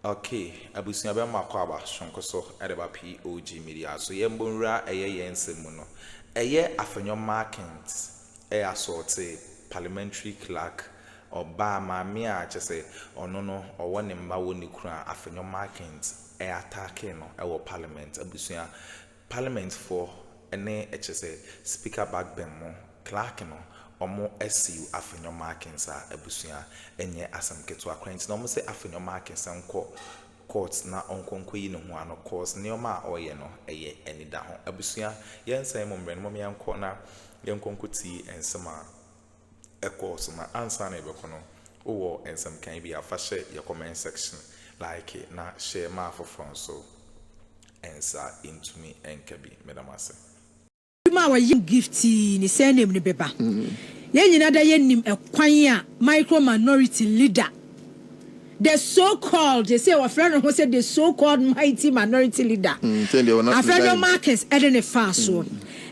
Okay, abusia be makwaba shonkoso edeba POG Media. So yembonra eye yensemuno. Eye afenyo markings assorted parliamentary clerk or Bawumia chese onono or one mba woni kura afenyo markings attacking no our parliament abusia parliament for ene chese Effect-Bagbin mo clerk no omo SU afenyo markings abusia enye asam keto akwent no mo say afenyo markings nko courts na onkonko yi no ho ano course neoma oye no eye enida ho abusia yensan mo mbre no mo yanko na yenkonko ti ensema course na answer na ebeko no wo ensem kan bi afahye your comment section like na share ma for front so answer into me enkabi medamase ma wa yim gifty ni say name ni beba ye nyina da ye nim ekwan a micro minority leader the so-called they say our friend who said the so-called mighty minority leader afenyo Markins edene fa so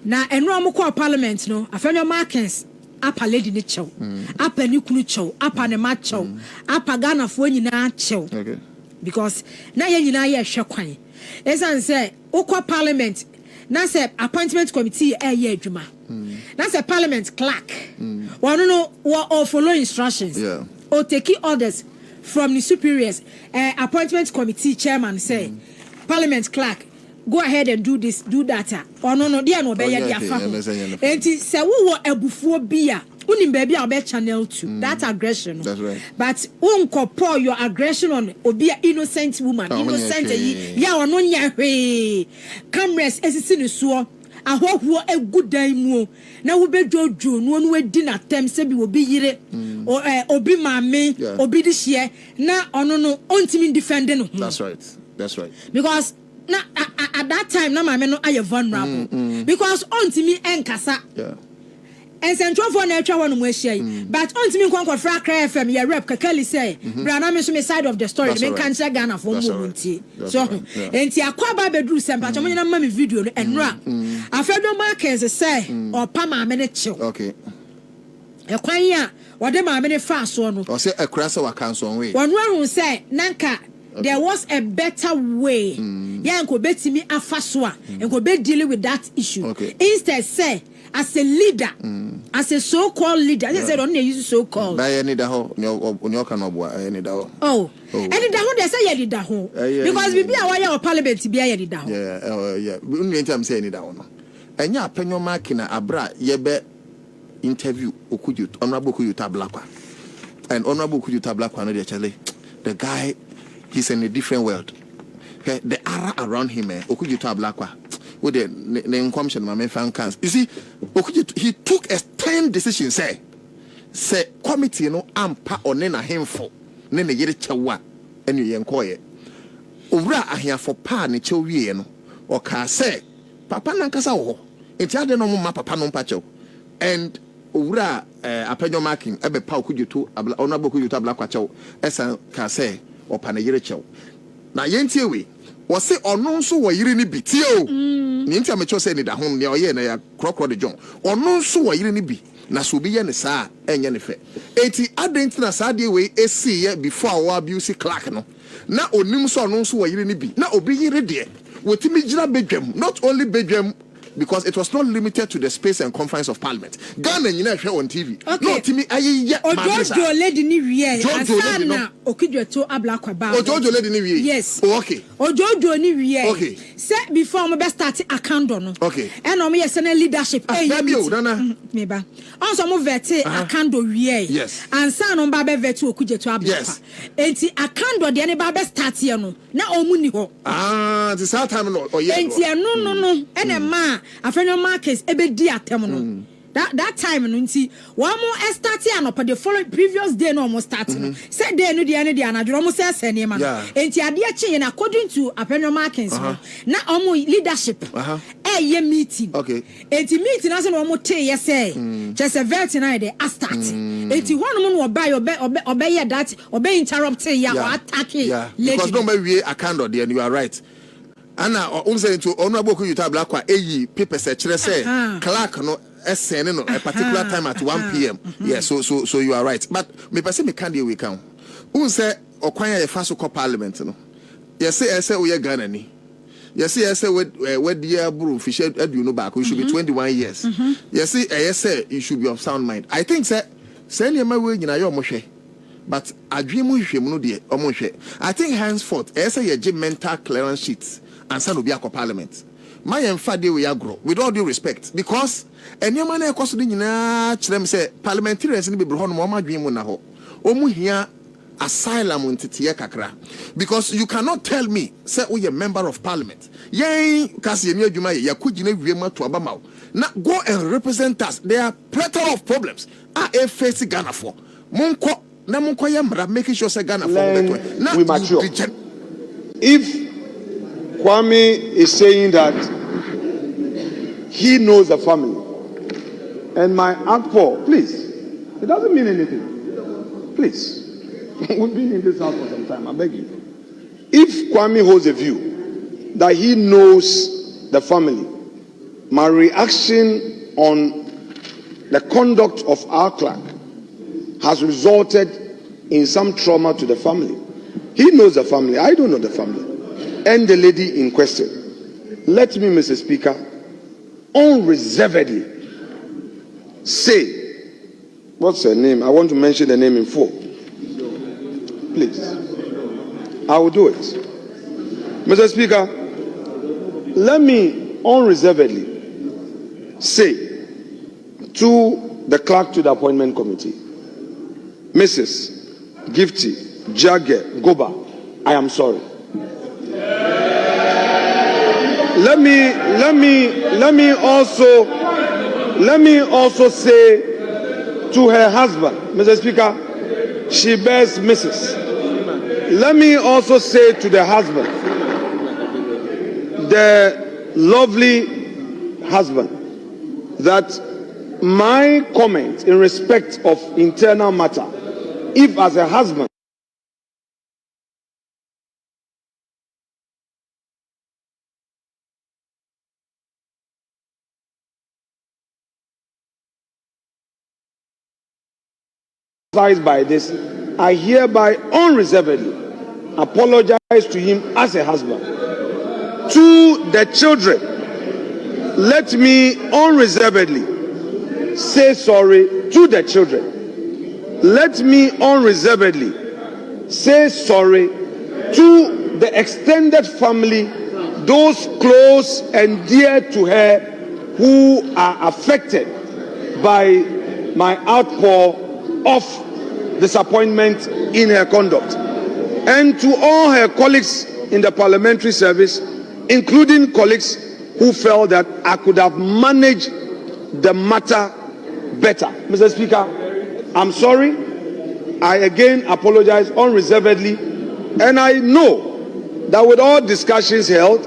na enro mo call parliament no afenyo Markins apa lady ni chew apa ni kunu chew apa ne ma chew apa Ghana fo nyina chew okay because na ye nyina ye hwe kwan esan say ukwa parliament na say appointment committee ye adwuma na say parliament clerk one no or follow instructions or take orders from the superiors. Appointment committee chairman say parliament clerk go ahead and do this, do that. Or no, they are no better. And say who ebufuo bia unim baby our channel 2 that aggression. That's right. But unko pour your aggression on obia innocent woman, innocent ya ono nya hwe. Cameras esisi ne so ahoho a good day mu na wo bejojo no no edi na tem se bi obi yire obi maame obi di hie na ono no ontimi defend no. That's right. That's right. Because na at that time na maame no aye vulnerable because ontimi enkasa. Yeah. And central for na atwa wonu ahia but ontimi nkwankwa fra kra FM ya rep kakali say bra na me so me side of the story me kan say Ghana for mo nti so enti akwaba bedru sempa chomo nyina ma me video no enra afedo Markins say o pa ma me ne chill okay ekwan ya wode ma me ne fa so no o say ekura say waka so we wonu say nanka there was a better way ya nko betimi afa so a nko be deal with that issue instead say as a leader, as a so-called leader, they said only use so-called. By any daho, no cannot any daho. Oh, any daho they say any daho because we be aware of parliament to be any daho. Yeah. We only time say any daho. And ya penyo makina abra yebe interview okuju honorable kuju tablakwa, and honorable kuju tablakwa no dey chale. The guy, he's in a different world. Okay, the aura around him, okuju tablakwa. With the inquisition, my fan cans. You see, he took a stern decision. Say committee no ampa or nena himful, nene yere chawa, and you enquire. Ura ahia for pa ni chowieno, or ka say, Papa nankasa ho, it's other no ma papa no pacho, and Ura apenyo marking, ebe pa could you to honorable could you tabla quacho, esa ka say, or panayere chow. Na yentiwe. Was say or no so were you ni bitio. Ninta me cho say ni da hon ne oye na ya krokro de John. Or no so were you ni bi. Na so bi ye ne sa enye ne fe. Enti adent na sa de we esi ye before our abuse clerk no. Na onim so no so were you ni bi. Na obi yire de. Wotimi gira bedwam. Not only bedwam because it was not limited to the space and confines of parliament. Ghana nyina hwe on TV. No timi aye Ojojo lady ni wie. Asana okidwe to ablakwa ba. Ojojo lady ni wie. Yes. Oh, okay. Ojojo ni wie. Okay. Say before me be start akando no. Okay. And no me yes na leadership. Meba. Also mo vete akando wie. Yes. Ansa no ba be vete okudwe to ablakwa. Yes. Enti akando de ne ba be start ye no. Na omu ni ho. The same time no. Oh yeah. Enti no. Ene ma afenyo Markins ebe di atem no. That time no nti one more start here no the following previous day no almost start no say day no dey anadwo mo say sene ma enti ade achi na according to afenyo Markins no na omo leadership ye meeting okay enti meeting na say no omo tey ye say just a vet na dey start enti one mo no obey ye that obey interrupt ya or attack because no be we akando there and you are right. Ana say to honorable you tabla kwa eyi paper say kire say clerk no SN no a particular time at 1 p.m. Yeah, so you are right. But me person me can dey we can. Say okwan ya fa so call parliament no. Yes, say we are Ghanani. Yes, say where dear Buru Fisher you know back, we should be 21 years. Yes, say you should be of sound mind. I think say my way in your moshe. But I dream we should no dear or moshe. I think henceforth, say a mental clearance sheets and son will be a parliament. My enfade we agro with all due respect because any man a cost in them say parliamentarians in the Bruhon Mama dream on a ho. Omu here asylum untitia kakra. Because you cannot tell me, say we a member of parliament. Yay, kasi yenye jumai ya kujine viema to abamau. Now go and represent us. There are plethora of problems. A face Ghana for. Munko na munko yamra making sure say Ghana for. We mature. If Kwame is saying that he knows the family, and my Akuffo, please, it doesn't mean anything. Please, we've been in this house for some time. I beg you. If Kwame holds a view that he knows the family, my reaction on the conduct of our clerk has resulted in some trauma to the family. He knows the family. I don't know the family. And the lady in question, let me, Mr. Speaker, unreservedly say, what's her name? I want to mention the name in full. Please. I will do it. Mr. Speaker, let me unreservedly say to the clerk to the appointment committee, Mrs. Gifty Jagge Goba, I am sorry. Let me also say to her husband, Mr. Speaker, she bears Mrs. Let me also say to the husband, the lovely husband, that my comment in respect of internal matter, if as a husband, by this, I hereby unreservedly apologize to him as a husband. To the children, let me unreservedly say sorry to the children. Let me unreservedly say sorry to the extended family, those close and dear to her who are affected by my outpour of disappointment in her conduct, and to all her colleagues in the parliamentary service, including colleagues who felt that I could have managed the matter better. Mr. Speaker, I'm sorry. I again apologize unreservedly, and I know that with all discussions held,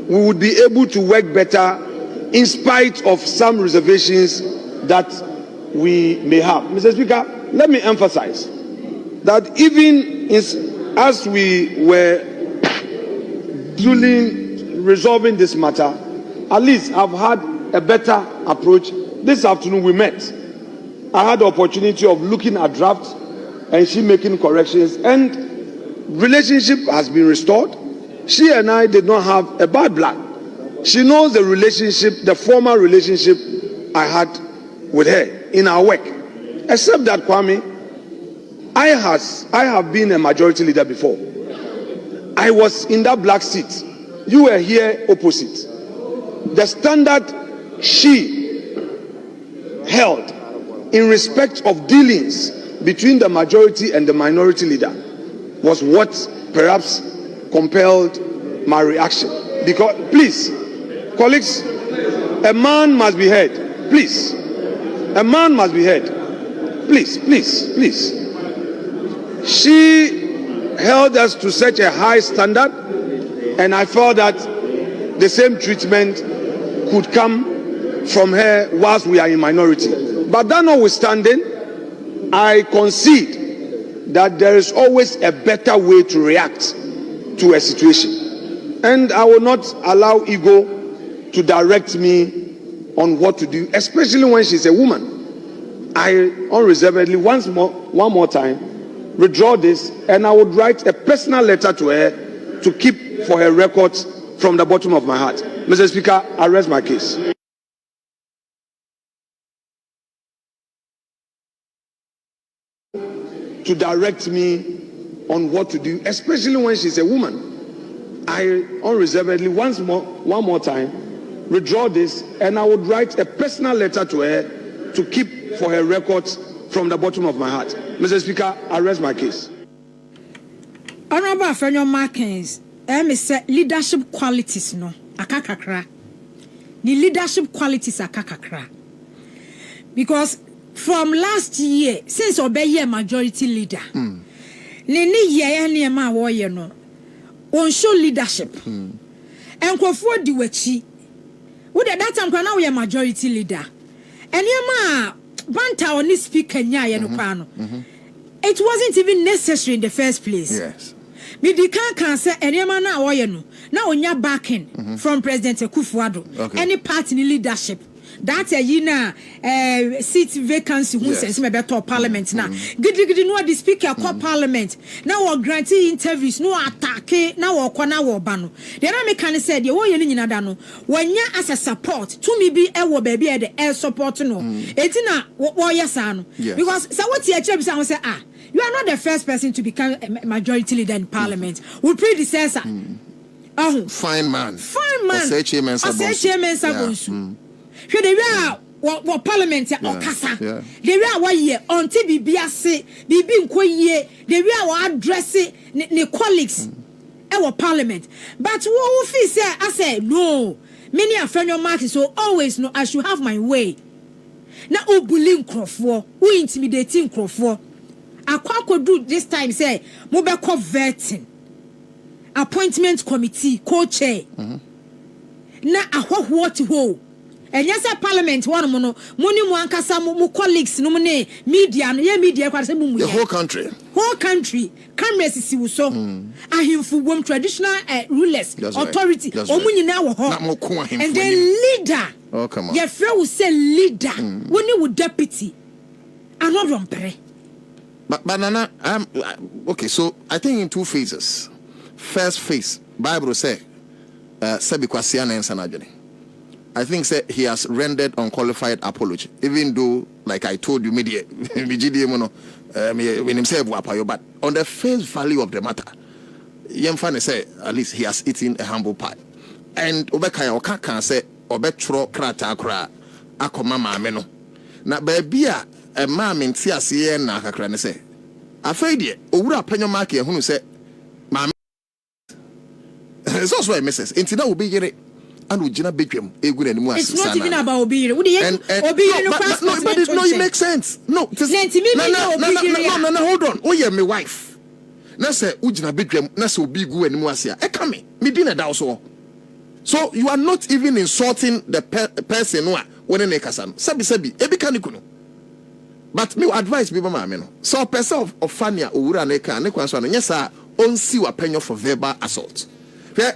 we would be able to work better in spite of some reservations that we may have. Mr. Speaker, let me emphasize that even as we were duly resolving this matter, at least I've had a better approach. This afternoon we met. I had the opportunity of looking at drafts and she making corrections, and relationship has been restored. She and I did not have a bad blood. She knows the relationship, the former relationship I had with her in our work. Except that, Kwame, I have been a majority leader before. I was in that black seat. You were here opposite. The standard she held in respect of dealings between the majority and the minority leader was what perhaps compelled my reaction. Because, please, colleagues, a man must be heard. Please. A man must be heard. Please, please, please. She held us to such a high standard, and I felt that the same treatment could come from her whilst we are in minority. But that notwithstanding, I concede that there is always a better way to react to a situation. And I will not allow ego to direct me on what to do, especially when she's a woman. I unreservedly, one more time, withdraw this, and I would write a personal letter to her to keep for her records from the bottom of my heart. Mr. Speaker, I rest my case. To direct me on what to do, especially when she's a woman. I unreservedly, one more time, withdraw this, and I would write a personal letter to her to keep for her records from the bottom of my heart. Mr. Speaker, I rest my case. Honorable A.Markin, say leadership qualities no akakakra. Ni leadership qualities akakakra. Because from last year, since obey majority leader, ni ye ni ma wo ye no, on show leadership. Enkwofo di wachi. Wo de that time na we majority leader. Eniema banta oni speaker nya ye no kwa no. It wasn't even necessary in the first place. Yes. Me di kan say eniema na wo ye no. Na onya backing from President Akuffo. Any party in leadership. That's a seat vacancy who says me better parliament now. Gidi no the speaker call parliament. Now we granting interviews, no attack, now we corner we bano. The other can said you want you no. When you as a support to me be a baby at the air support no. Etina what yes because so what you say you are not the first person to become a majority leader in parliament. We predecessor. Fine man. I say chairman Sabonsu. Hwe de wa parliament or kasa de we a wa ye onti bibia se bibi nkoyie de we a wa address ne colleagues e wa parliament but wo feel say I say no many afenyo mark so always no I should have my way na obuli nkrofo wo intimidating nkrofo akwakodu this time say mo be co vetting appointment committee co-chair na ahwoho ti ho. And yes, a parliament one mono, money one casa mo colleagues no money media, no media, the whole country. Whole country. Cameras is so. I hear for one traditional rulers, authority, or money now. And then leader. Oh, come on. Your friend will say leader when you would deputy. I'm not wrong, Perry. But Nana, okay, so I think in two phases. First phase, Bible say, Sebikwasiana and Sanajani. I think he has rendered unqualified apology, even though, like I told you, media, when himself, but on the face value of the matter, Yemfane say at least he has eaten a humble pie. And Obekaya Okaka say, Obetro Krata Kra, Akroma Meno. Na Babia, a mam in Tiasia Nakakran say, I fade ye, Ura Penyomarkin who say, Mam. It's also a missus. Intina will be here. And we jina bedroom. It's not even about obedience. No, but it makes sense. No, hold on. Oh yeah, my wife. Na say ujina bedroom. Na say obi gu enimu asia. Come me dinner da so. So you are not even insulting the person who when they kasan. Sabi ebi kanikuno. But me advise people ma me no. So person of fania owura na eka ne kwanso no. Yes sir. Onsi wa penyo for verbal assault.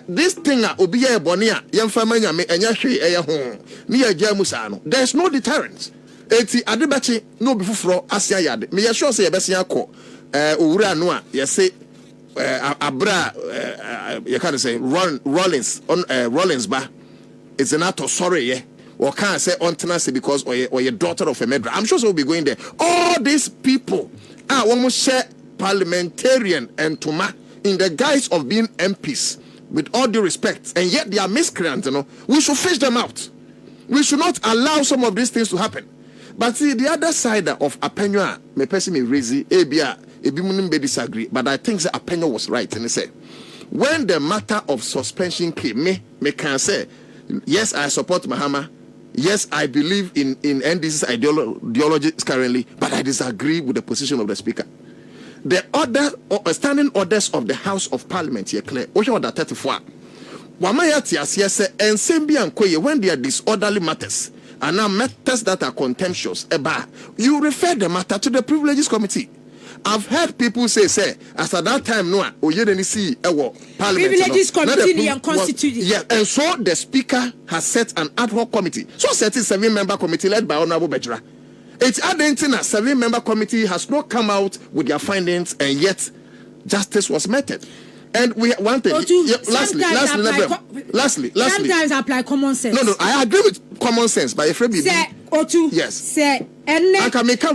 This thing obiya ebonia yemfama nyame enya hwe eye ho ne ya gya musa no there's no deterrence eti adebachi no be fufuro asia yade me sure say yebesia akọ owura no a yese abra you can say Rollins on Rollins ba it's an act of sorry yeah or can't say on tenancy because or your daughter of a murderer. I'm sure so we'll be going there. All these people are almost share parliamentarian and tuma in the guise of being MPs. With all due respect, and yet they are miscreants, we should fish them out. We should not allow some of these things to happen. But see, the other side of Apenyo, me person me raise ebi disagree, but I think that Apenyo was right. And he said, when the matter of suspension came, me can say, yes, I support Mahama. Yes, I believe in NDC's ideology currently, but I disagree with the position of the speaker. The standing orders of the House of Parliament here clear. Order 34. When they are disorderly matters and now matters that are contemptuous, you refer the matter to the Privileges Committee. I've heard people say, as at that time, no, you didn't see Parliament. Privileges Committee and constituted. Yeah, and so the Speaker has set an ad hoc committee. So set a 7-member committee led by Honorable Bejra. It's Argentina 7-member committee has not come out with their findings, and yet justice was meted. And we one thing. Lastly. Sometimes I apply common sense. No, I agree with common sense, but if you say Otu, yes, say and I can make a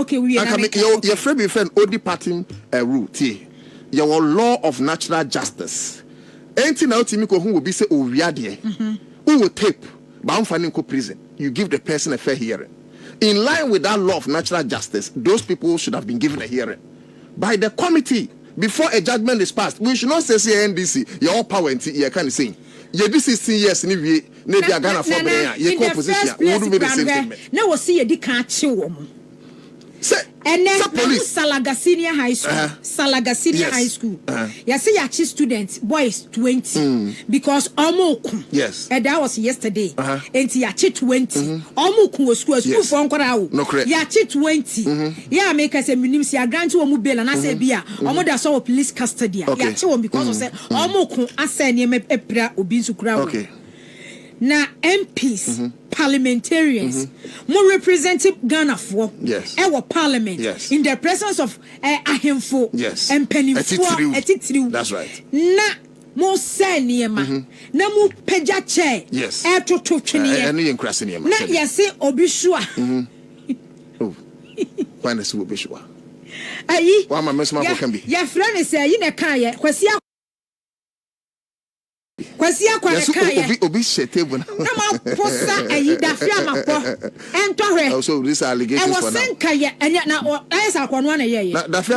okay, we can make your friend Odi Party rule. Your law of natural justice. Anything now Timiko who will be say who will tape, bound finding prison. You give the person a fair hearing. In line with that law of natural justice, those people should have been given a hearing by the committee before a judgment is passed. We should not say NDC, your power and you can say. You this 16 years in the Ghana for your composition. Wouldn't be the same statement. No, we'll see a decant. And then Salaga Senior High School, Salaga Senior High School. You see, your students, boys 20, because Omoku. Yes, and that was yesterday. And your 20. Omoku was school for Uncle. No correct. Your 20. Yeah, make us a minimum. See, I grant you a mobile and I say, Bia, Omoda saw police custody. Yeah, because of said Omoku, I said, you may pepper or beans to crowd. Okay. Now MPs, parliamentarians, more representative Ghana for our parliament in the presence of Ahemfo and Pennyfo. That's right. Na mo say niema na mo peja chair to twene na yesi obisua oh when is obisua ayi wa ma mesma ko kan bi ya friend say yi na kan ye kwasi akwara kan ye obi table na ma posa ayi da fi amapo entohwe so these allegations for now e was say enya na ayesa akono na ye na da fi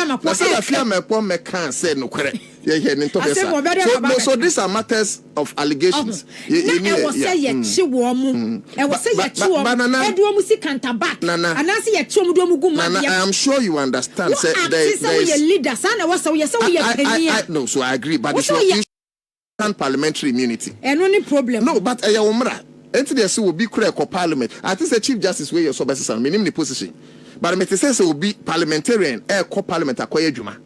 amapo me kan say no kwere so these are matters of allegations. I was say ye chi wo mu. I was say ye chi wo. Edu mu si kantabat. Anasi ye chi wo mu gu ma. I am sure you understand. Say there is leader. Sana was say we no, so I agree, but it's not parliamentary immunity. And only problem. No, but I umra. Enti there will be critical parliament. I think the chief justice wey your so best and minimum position. But me say will be parliamentarian parliament akoye djuma.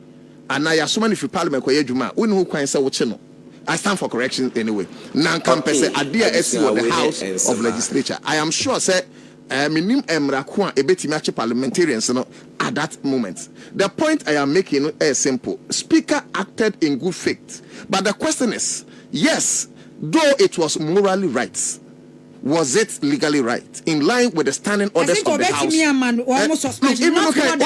And I assume if you parliament koye djuma, we know kwan say wo che no. I stand for correction anyway. Nan pese adia esi of the house of legislature. I am sure say minim emra ko a ebetimi ache parliamentarians no at that moment. The point I am making is simple. Speaker acted in good faith. But the question is, yes, though it was morally right, was it legally right in line with the standing orders of the House?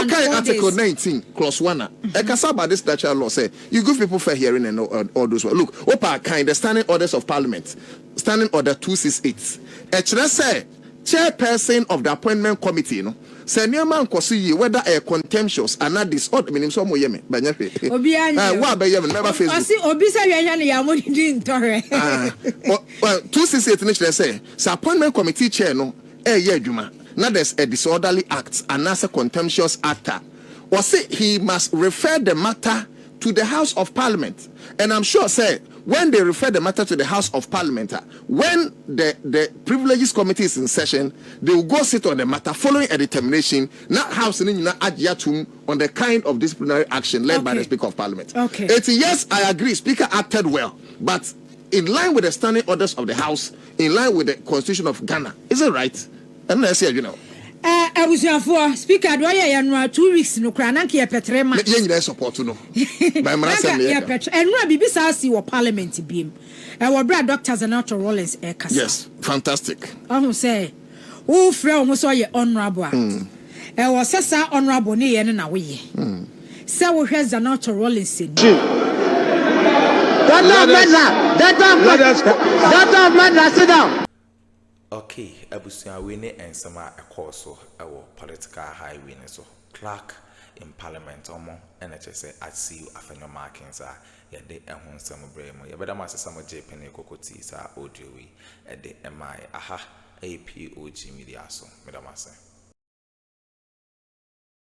Okay, Article 19, Clause 1. About this natural law say you give people fair hearing and all those. Look, the standing orders of Parliament, Standing Order 268. Say chairperson of the appointment committee, say near man whether a contemptuous and not disorder meaning some way me banyafe wa be yem never Facebook see obi say ya mo din tore 268 nature say appointment committee chair no ye adwuma na there's a disorderly act and as a contemptuous actor or say he must refer the matter to the House of Parliament. And I'm sure say when they refer the matter to the House of Parliament, when the Privileges Committee is in session, they will go sit on the matter following a determination, not House on the kind of disciplinary action led by the Speaker of Parliament. Okay. It's yes, I agree, Speaker acted well, but in line with the standing orders of the House, in line with the Constitution of Ghana, is it right? And let's say, I was here for Speaker. Do I know 2 weeks no crank here petrema? You support to know. My master, and no be beside your parliament beam. Our brother doctors and Dr. Rollins. Yes, fantastic. I will say, oh, Frau almost saw your honorable. I was so honorable near and away. So we has an Dr. Rollins. That sit down. Okay, abusia we ne ensema ekoso ewo political highway ne so Clerk in Parliament omo NHS see A.Markin sa ye de ehun nsem bremo ye beda masesa mo JP ne kokoti sa audio wi e de MI aha POG Media so medamase.